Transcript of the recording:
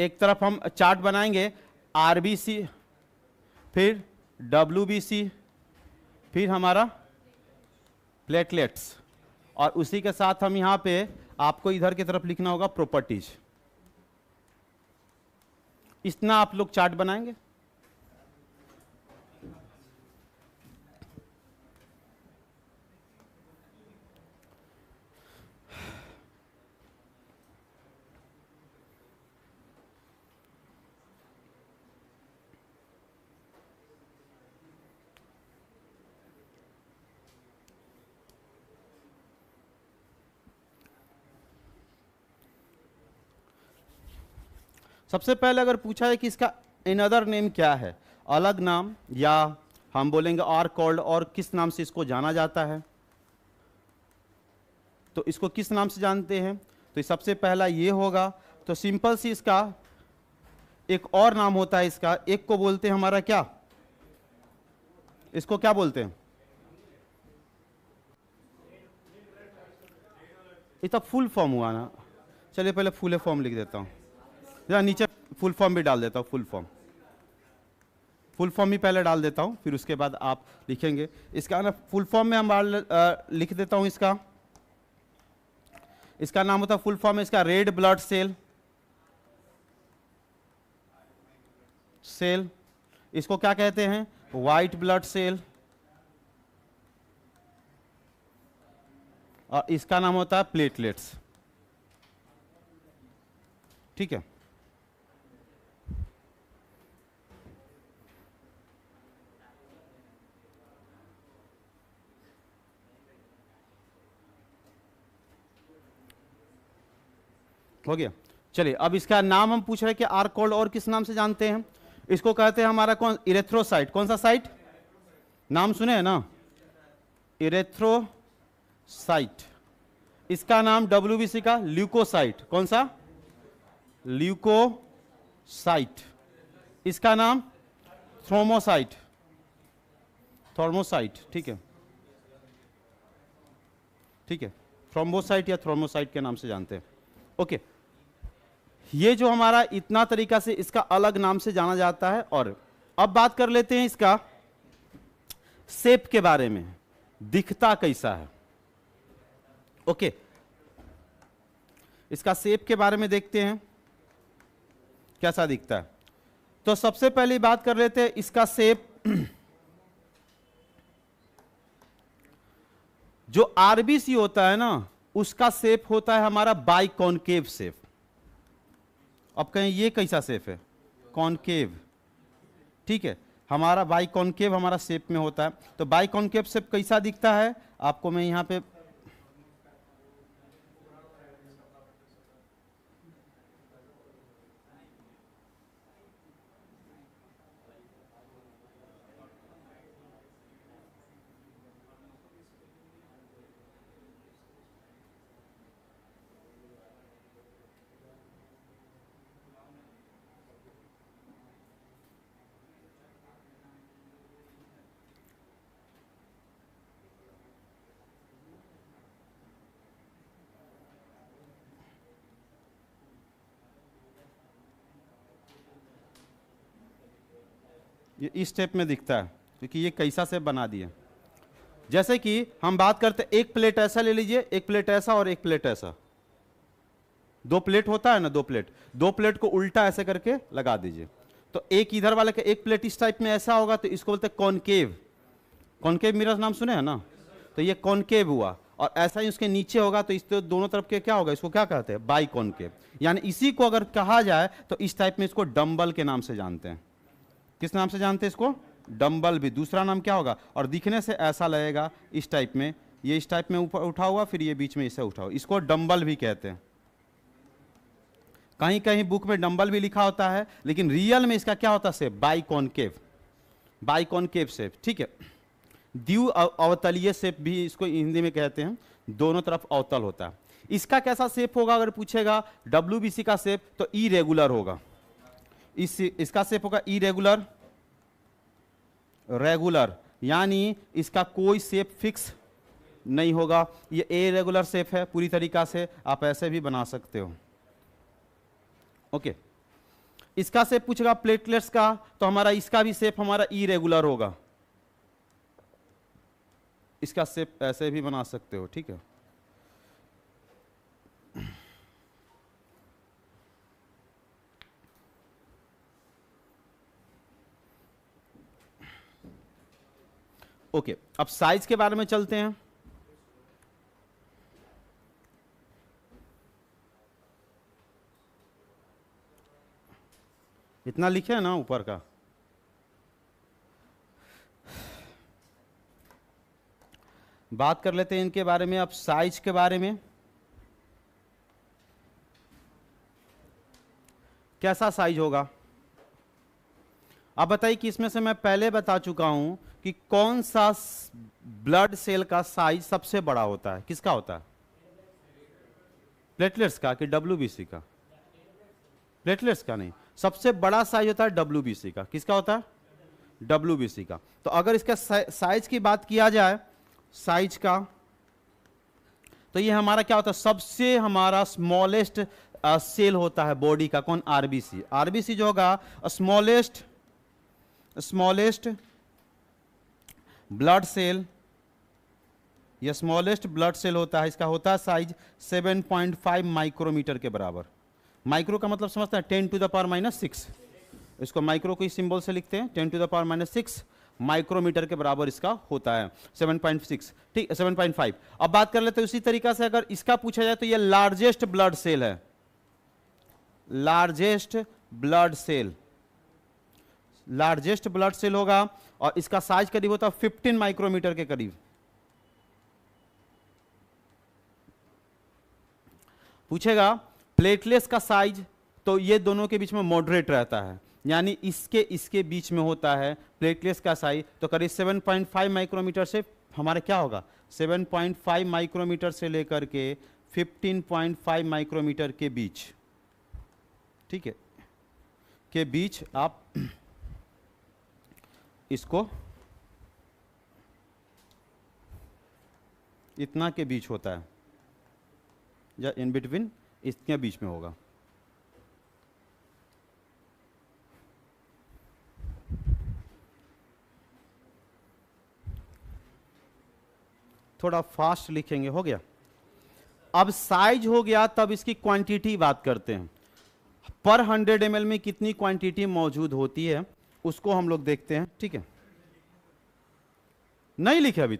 एक तरफ हम चार्ट बनाएंगे आरबीसी, फिर डब्ल्यूबीसी, फिर हमारा प्लेटलेट्स, और उसी के साथ हम यहां पे आपको इधर की तरफ लिखना होगा प्रॉपर्टीज। इतना आप लोग चार्ट बनाएंगे। सबसे पहले अगर पूछा है कि इसका अनदर नेम क्या है, अलग नाम, या हम बोलेंगे और कॉल्ड, और किस नाम से इसको जाना जाता है, तो इसको किस नाम से जानते हैं, तो सबसे पहला ये होगा। तो सिंपल सी इसका एक और नाम होता है, इसका एक को बोलते हैं हमारा क्या, इसको क्या बोलते हैं, इसका फुल फॉर्म हुआ ना। चलिए पहले फुल फॉर्म लिख देता हूं, या नीचे फुल फॉर्म भी डाल देता हूं। फुल फॉर्म ही पहले डाल देता हूं, फिर उसके बाद आप लिखेंगे इसका ना। फुल फॉर्म में हम लिख देता हूं इसका नाम होता है, फुल फॉर्म है इसका रेड ब्लड सेल। इसको क्या कहते हैं, व्हाइट ब्लड सेल, और इसका नाम होता है प्लेटलेट्स। ठीक है, हो गया। चलिए अब इसका नाम हम पूछ रहे हैं कि आर कॉल्ड, और किस नाम से जानते हैं, इसको कहते हैं हमारा कौन, इरेथ्रोसाइट। कौन सा साइट, नाम सुने हैं ना, इरेथ्रोसाइट। इसका नाम डब्ल्यूबीसी का ल्यूकोसाइट। कौन सा, ल्यूकोसाइट। इसका नाम थ्रोमोसाइट, ठीक है, थ्रोम्बोसाइट या थ्रोमोसाइट के नाम से जानते हैं। ओके, ये जो हमारा इतना तरीका से इसका अलग नाम से जाना जाता है। और अब बात कर लेते हैं इसका शेप के बारे में, दिखता कैसा है। ओके, इसका शेप के बारे में देखते हैं कैसा दिखता है। तो सबसे पहली बात कर लेते हैं इसका शेप। जो आरबीसी होता है ना, उसका शेप होता है हमारा बाइकॉनकेव शेप। अब कहें ये कैसा शेप है, कॉनकेव। ठीक है, हमारा बाइकॉनकेव हमारा शेप में होता है। तो बाइकॉनकेव शेप कैसा दिखता है, आपको मैं यहां पे ये इस स्टेप में दिखता है, क्योंकि ये कैसा से बना दिए। जैसे कि हम बात करते हैं, एक प्लेट ऐसा ले लीजिए, एक प्लेट ऐसा और एक प्लेट ऐसा। दो प्लेट होता है ना, दो प्लेट को उल्टा ऐसे करके लगा दीजिए। तो एक इधर वाले का एक प्लेट इस टाइप में ऐसा होगा, तो इसको बोलते हैं कॉनकेव। कॉनकेव मिरर नाम सुने हैं ना, तो ये कॉनकेव हुआ। और ऐसा ही उसके नीचे होगा, तो इस दोनों तरफ के क्या होगा, इसको क्या कहते हैं, बाइकॉनकेव। यानी इसी को अगर कहा जाए तो इस टाइप में इसको डंबल के नाम से जानते हैं। किस नाम से जानते हैं इसको, डंबल। भी दूसरा नाम क्या होगा, और दिखने से ऐसा लगेगा इस टाइप में, ये इस टाइप में ऊपर उठा हुआ, फिर ये बीच में इसे उठा हुआ, इसको डंबल भी कहते हैं। कहीं कहीं बुक में डंबल भी लिखा होता है, लेकिन रियल में इसका क्या होता है शेप, बाइकॉनकेव शेप। ठीक है, द्वि अवतलीय शेप भी इसको हिंदी में कहते हैं, दोनों तरफ अवतल होता है। इसका कैसा शेप होगा अगर पूछेगा, डब्ल्यूबीसी का शेप तो इरेगुलर होगा। इसका शेप होगा इरेगुलर, रेगुलर, यानी इसका कोई शेप फिक्स नहीं होगा। ये इरेगुलर शेप है पूरी तरीका से, आप ऐसे भी बना सकते हो। ओके, इसका शेप पूछेगा प्लेटलेट्स का, तो हमारा इसका भी शेप हमारा इरेगुलर होगा। इसका शेप ऐसे भी बना सकते हो, ठीक है। ओके, अब साइज के बारे में चलते हैं। इतना लिखे है ना ऊपर का। बात कर लेते हैं इनके बारे में। अब साइज के बारे में कैसा साइज होगा, आप बताइए कि इसमें से मैं पहले बता चुका हूं कि कौन सा ब्लड सेल का साइज सबसे बड़ा होता है। किसका होता है? प्लेटलेट्स का कि डब्ल्यूबीसी का? प्लेटलेट्स का नहीं, सबसे बड़ा साइज होता है डब्ल्यूबीसी का। किसका होता है? डब्ल्यूबीसी का। तो अगर इसका साइज की बात किया जाए, साइज का, तो ये हमारा क्या होता है? सबसे हमारा स्मॉलेस्ट सेल होता है बॉडी का। कौन? आरबीसी। आरबीसी जो होगा स्मॉलेस्ट ब्लड सेल, यह स्मॉलेस्ट ब्लड सेल होता है। इसका होता है साइज 7.5 माइक्रोमीटर के बराबर। माइक्रो का मतलब समझते हैं 10 टू द पावर -6। इसको माइक्रो को इस सिंबल से लिखते हैं, 10 टू द पावर -6 माइक्रोमीटर के बराबर इसका होता है। 7.6, ठीक, 7.5। अब बात कर लेते हैं उसी तरीका से अगर इसका पूछा जाए तो ये लार्जेस्ट ब्लड सेल है। Largest blood cell, largest blood cell होगा और इसका साइज करीब होता है 15 माइक्रोमीटर के करीब। पूछेगा प्लेटलेट्स का साइज, तो ये दोनों के बीच में मॉडरेट रहता है, यानी इसके बीच में होता है प्लेटलेट्स का साइज। तो करीब 7.5 माइक्रोमीटर से हमारा क्या होगा? 7.5 माइक्रोमीटर से लेकर के 15.5 माइक्रोमीटर के बीच, ठीक है, के बीच आप इसको, इतना के बीच होता है या इन बिटवीन, इसके बीच में होगा। थोड़ा फास्ट लिखेंगे, हो गया। अब साइज हो गया, तब इसकी क्वांटिटी बात करते हैं। पर 100 ml में कितनी क्वांटिटी मौजूद होती है उसको हम लोग देखते हैं, ठीक है। नहीं लिखे अभी